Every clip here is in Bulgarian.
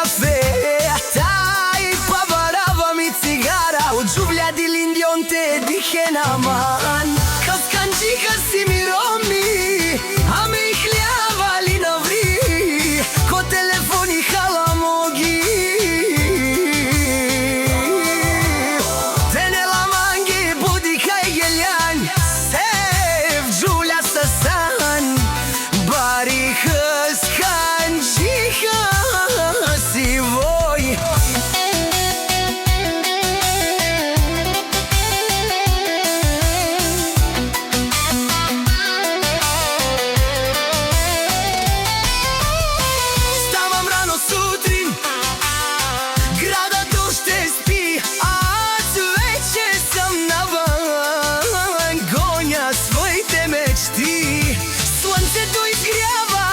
кафе. Тај паварава ми цигара, од џувљади линдионте дихенаман. Касканџиха си ми роми, а ме ихљавали на ври, ко телефони халамоги. Тенела манги будиха и гелјан, сев џулја са сан. Бари касканџиха си вој. Сутрин, градот уште спи, аз веќе сам наван, гоња своите мечти. Слънцето изгрява,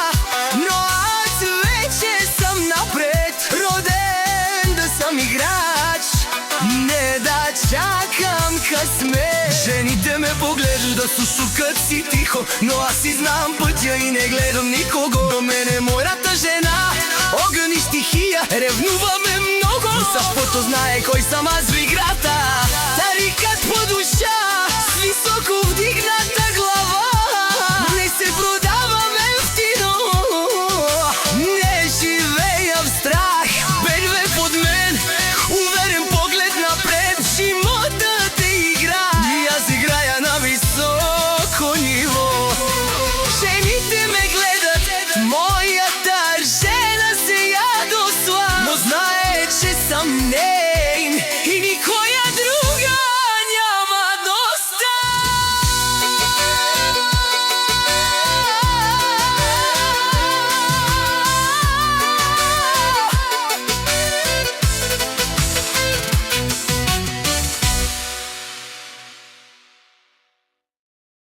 но аз веќе сам напред, роден да сам играч, не да чакам късмет. Жените ме поглеждат да се шукат си тихо, но аз си знам пътя и не гледам никого. До мене мојата жена, огън и стихија, ревнуваме много. Сашпото знае кој сам аз в играта.